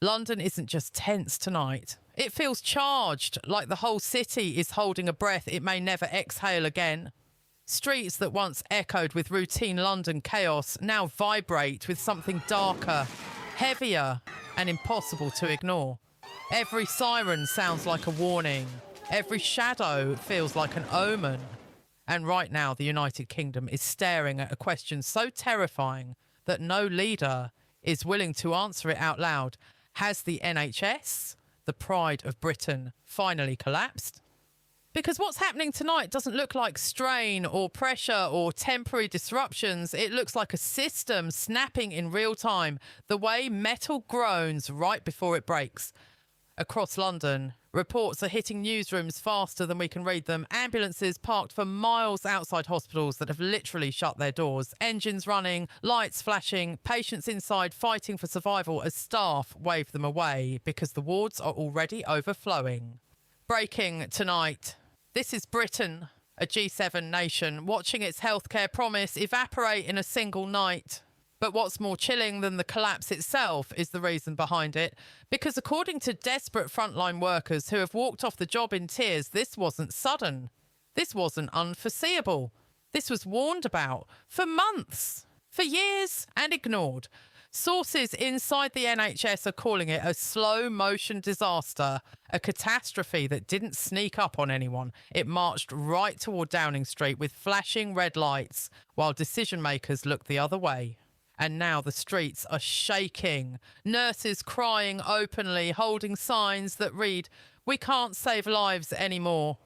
London isn't just tense tonight. It feels charged, like the whole city is holding a breath it may never exhale again. Streets that once echoed with routine London chaos now vibrate with something darker, heavier, and impossible to ignore. Every siren sounds like a warning. Every shadow feels like an omen. And right now, the United Kingdom is staring at a question so terrifying that no leader is willing to answer it out loud. Has the NHS, the pride of Britain, finally collapsed? Because what's happening tonight doesn't look like strain or pressure or temporary disruptions. It looks like a system snapping in real time, the way metal groans right before it breaks. Across London, reports are hitting newsrooms faster than we can read them. Ambulances parked for miles outside hospitals that have literally shut their doors. Engines running, lights flashing, patients inside fighting for survival as staff wave them away because the wards are already overflowing. Breaking tonight. This is Britain, a G7 nation, watching its healthcare promise evaporate in a single night. But what's more chilling than the collapse itself is the reason behind it. Because according to desperate frontline workers who have walked off the job in tears, this wasn't sudden. This wasn't unforeseeable. This was warned about for months, for years, and ignored. Sources inside the NHS are calling it a slow-motion disaster, a catastrophe that didn't sneak up on anyone. It marched right toward Downing Street with flashing red lights while decision-makers looked the other way. And now the streets are shaking. Nurses crying openly, holding signs that read, "We can't save lives anymore."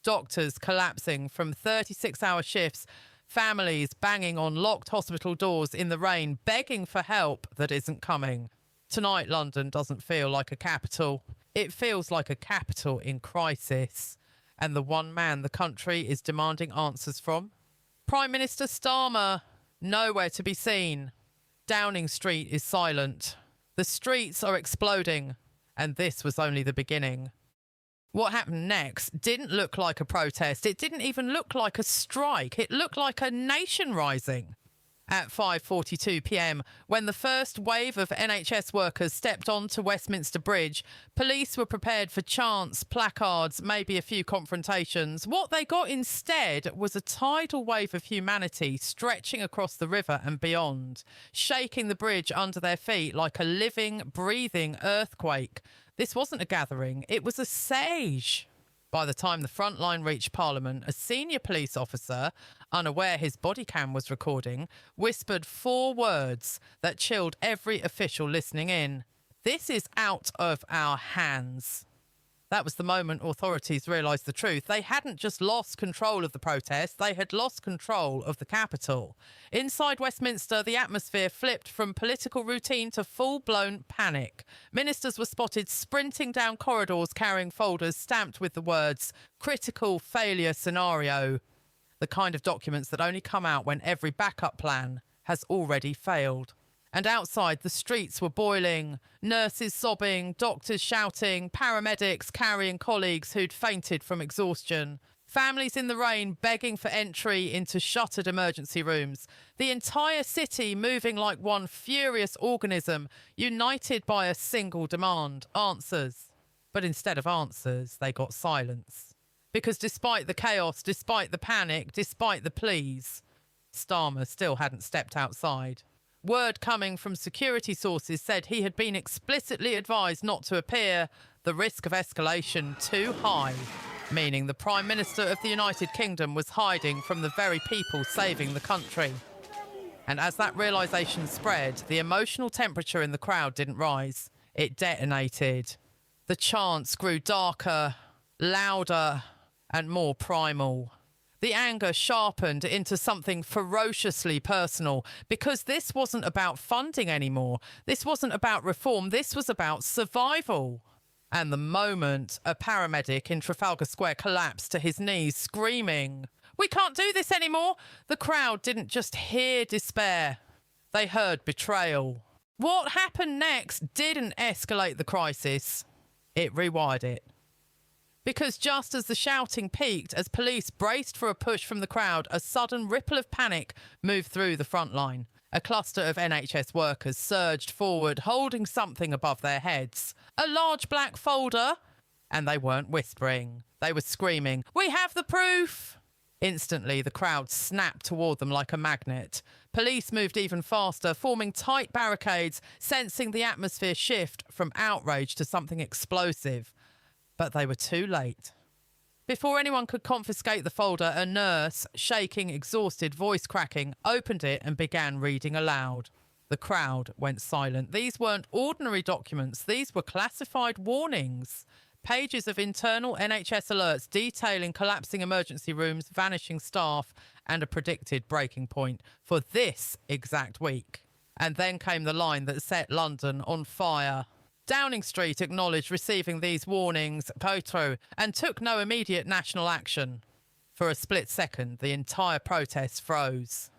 Doctors collapsing from 36-hour shifts. Families banging on locked hospital doors in the rain, begging for help that isn't coming. Tonight, London doesn't feel like a capital. It feels like a capital in crisis. And the one man the country is demanding answers from? Prime Minister Starmer. Nowhere to be seen. Downing Street is silent. The streets are exploding. And this was only the beginning. What happened next didn't look like a protest. It didn't even look like a strike. It looked like a nation rising. At 5:42 p.m, when the first wave of NHS workers stepped onto Westminster Bridge, police were prepared for chants, placards, maybe a few confrontations. What they got instead was a tidal wave of humanity stretching across the river and beyond, shaking the bridge under their feet like a living, breathing earthquake. This wasn't a gathering, it was a siege. By the time the front line reached Parliament, a senior police officer, unaware his body cam was recording, whispered 4 words that chilled every official listening in. "This is out of our hands." That was the moment authorities realised the truth. They hadn't just lost control of the protest, they had lost control of the capital. Inside Westminster, the atmosphere flipped from political routine to full-blown panic. Ministers were spotted sprinting down corridors carrying folders stamped with the words, "Critical failure scenario." The kind of documents that only come out when every backup plan has already failed. And outside, the streets were boiling, nurses sobbing, doctors shouting, paramedics carrying colleagues who'd fainted from exhaustion, families in the rain begging for entry into shuttered emergency rooms, the entire city moving like one furious organism, united by a single demand, answers. But instead of answers, they got silence. Because despite the chaos, despite the panic, despite the pleas, Starmer still hadn't stepped outside. Word coming from security sources said he had been explicitly advised not to appear, the risk of escalation too high, meaning the Prime Minister of the United Kingdom was hiding from the very people saving the country. And as that realisation spread, the emotional temperature in the crowd didn't rise. It detonated. The chants grew darker, louder, and more primal. The anger sharpened into something ferociously personal because this wasn't about funding anymore. This wasn't about reform. This was about survival. And the moment a paramedic in Trafalgar Square collapsed to his knees, screaming, "We can't do this anymore," the crowd didn't just hear despair. They heard betrayal. What happened next didn't escalate the crisis. It rewired it. Because just as the shouting peaked, as police braced for a push from the crowd, a sudden ripple of panic moved through the front line. A cluster of NHS workers surged forward, holding something above their heads. A large black folder. And they weren't whispering. They were screaming, "We have the proof!" Instantly, the crowd snapped toward them like a magnet. Police moved even faster, forming tight barricades, sensing the atmosphere shift from outrage to something explosive. But they were too late. Before anyone could confiscate the folder, a nurse, shaking, exhausted, voice cracking, opened it and began reading aloud. The crowd went silent. These weren't ordinary documents. These were classified warnings. Pages of internal NHS alerts detailing collapsing emergency rooms, vanishing staff, and a predicted breaking point for this exact week. And then came the line that set London on fire. Downing Street acknowledged receiving these warnings, Potro, and took no immediate national action. For a split second, the entire protest froze.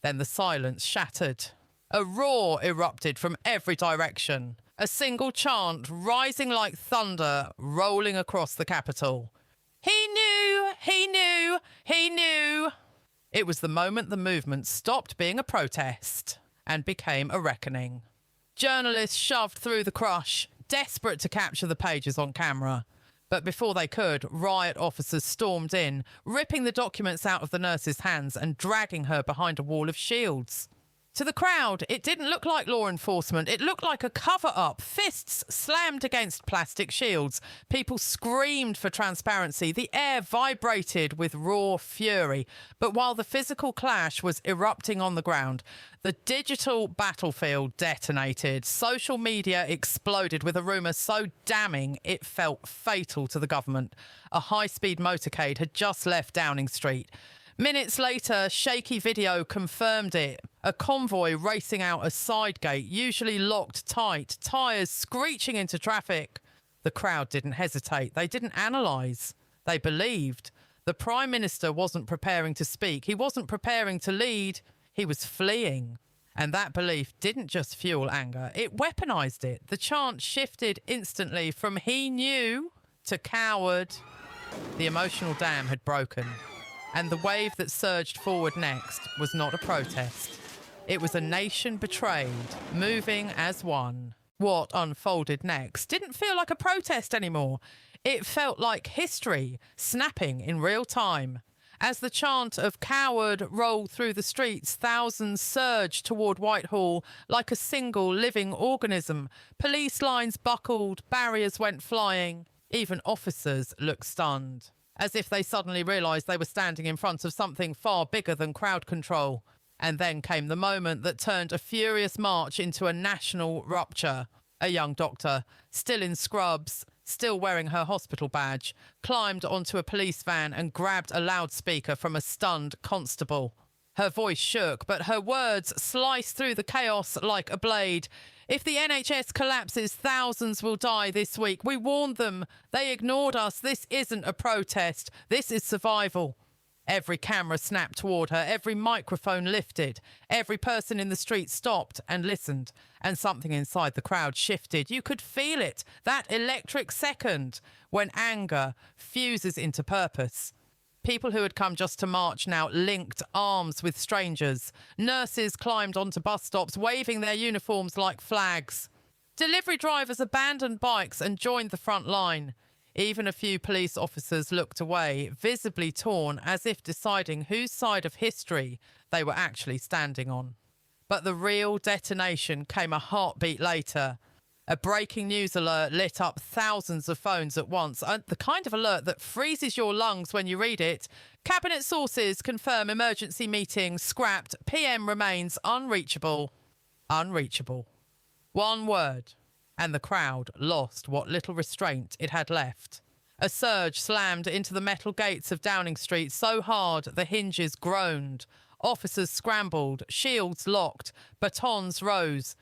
Then the silence shattered. A roar erupted from every direction. A single chant rising like thunder, rolling across the capital. He knew! He knew! He knew! It was the moment the movement stopped being a protest and became a reckoning. Journalists shoved through the crush, desperate to capture the pages on camera. But before they could, riot officers stormed in, ripping the documents out of the nurse's hands and dragging her behind a wall of shields. To the crowd, it didn't look like law enforcement. It looked like a cover-up. Fists slammed against plastic shields. People screamed for transparency. The air vibrated with raw fury. But while the physical clash was erupting on the ground, the digital battlefield detonated. Social media exploded with a rumour so damning it felt fatal to the government. A high-speed motorcade had just left Downing Street. Minutes later, shaky video confirmed it. A convoy racing out a side gate, usually locked tight, tyres screeching into traffic. The crowd didn't hesitate. They didn't analyse. They believed. The Prime Minister wasn't preparing to speak. He wasn't preparing to lead. He was fleeing. And that belief didn't just fuel anger. It weaponised it. The chant shifted instantly from "he knew" to "coward." The emotional dam had broken. And the wave that surged forward next was not a protest. It was a nation betrayed, moving as one. What unfolded next didn't feel like a protest anymore. It felt like history, snapping in real time. As the chant of "coward" rolled through the streets, thousands surged toward Whitehall like a single living organism. Police lines buckled, barriers went flying. Even officers looked stunned, as if they suddenly realised they were standing in front of something far bigger than crowd control. And then came the moment that turned a furious march into a national rupture. A young doctor, still in scrubs, still wearing her hospital badge, climbed onto a police van and grabbed a loudspeaker from a stunned constable. Her voice shook, but her words sliced through the chaos like a blade. "If the NHS collapses, thousands will die this week. We warned them. They ignored us. This isn't a protest. This is survival." Every camera snapped toward her. Every microphone lifted. Every person in the street stopped and listened. And something inside the crowd shifted. You could feel it. That electric second when anger fuses into purpose. People who had come just to march now linked arms with strangers. Nurses climbed onto bus stops, waving their uniforms like flags. Delivery drivers abandoned bikes and joined the front line. Even a few police officers looked away, visibly torn, as if deciding whose side of history they were actually standing on. But the real detonation came a heartbeat later. A breaking news alert lit up thousands of phones at once, the kind of alert that freezes your lungs when you read it. Cabinet sources confirm emergency meeting scrapped. PM remains unreachable. Unreachable. One word, and the crowd lost what little restraint it had left. A surge slammed into the metal gates of Downing Street so hard the hinges groaned. Officers scrambled, shields locked, batons rose.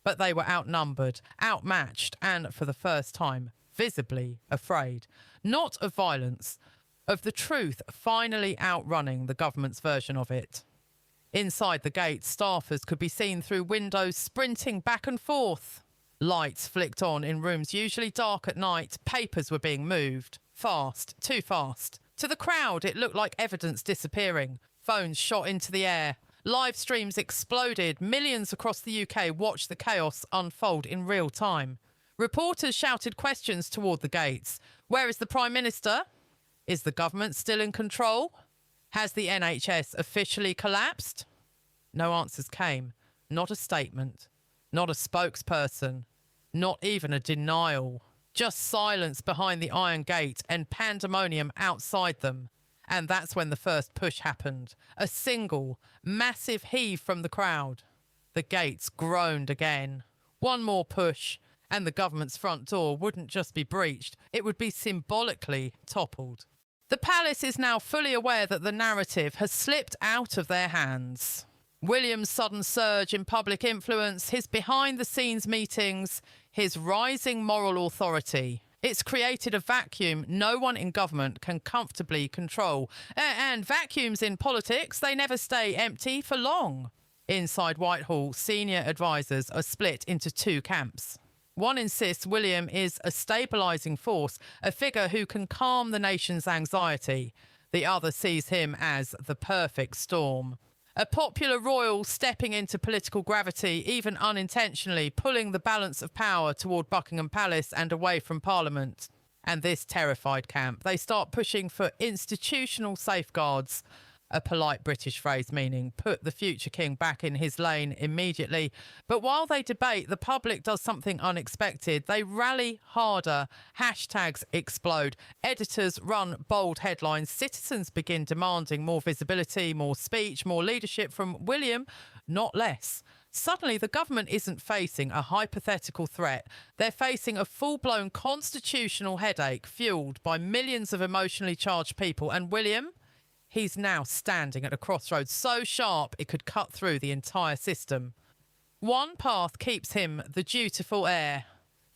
But they were outnumbered, outmatched, and for the first time, visibly afraid. Not of violence, of the truth finally outrunning the government's version of it. Inside the gates, staffers could be seen through windows sprinting back and forth. Lights flicked on in rooms usually dark at night. Papers were being moved. Fast, too fast. To the crowd, it looked like evidence disappearing. Phones shot into the air. Live streams exploded. Millions across the UK watched the chaos unfold in real time. Reporters shouted questions toward the gates. Where is the Prime Minister? Is the government still in control? Has the NHS officially collapsed? No answers came. Not a statement. Not a spokesperson. Not even a denial. Just silence behind the iron gate and pandemonium outside them. And that's when the first push happened. A single, massive heave from the crowd. The gates groaned again. One more push, and the government's front door wouldn't just be breached, it would be symbolically toppled. The palace is now fully aware that the narrative has slipped out of their hands. William's sudden surge in public influence, his behind-the-scenes meetings, his rising moral authority. It's created a vacuum no one in government can comfortably control. And vacuums in politics, they never stay empty for long. Inside Whitehall, senior advisors are split into two camps. One insists William is a stabilising force, a figure who can calm the nation's anxiety. The other sees him as the perfect storm. A popular royal stepping into political gravity, even unintentionally, pulling the balance of power toward Buckingham Palace and away from Parliament. And this terrified camp, they start pushing for institutional safeguards, a polite British phrase meaning put the future king back in his lane immediately. But while they debate, the public does something unexpected. They rally harder. Hashtags explode. Editors run bold headlines. Citizens begin demanding more visibility, more speech, more leadership from William, not less. Suddenly, the government isn't facing a hypothetical threat. They're facing a full-blown constitutional headache fueled by millions of emotionally charged people. And William? He's now standing at a crossroads so sharp it could cut through the entire system. One path keeps him the dutiful heir.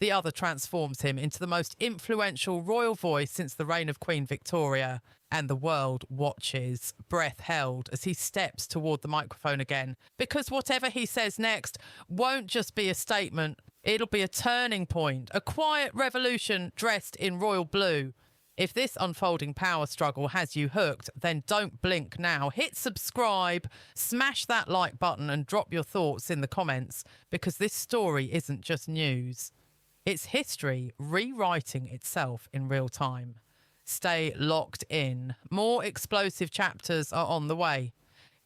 The other transforms him into the most influential royal voice since the reign of Queen Victoria. And the world watches, breath held, as he steps toward the microphone again. Because whatever he says next won't just be a statement. It'll be a turning point, a quiet revolution dressed in royal blue. If this unfolding power struggle has you hooked, then don't blink now. Hit subscribe, smash that like button and drop your thoughts in the comments, because this story isn't just news. It's history rewriting itself in real time. Stay locked in. More explosive chapters are on the way.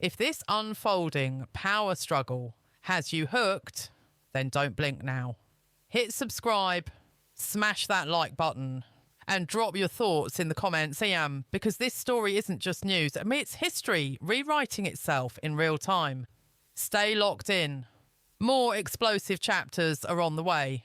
If this unfolding power struggle has you hooked, then don't blink now. Hit subscribe, smash that like button, and drop your thoughts in the comments, because this story isn't just news. I mean, it's history rewriting itself in real time. Stay locked in. More explosive chapters are on the way.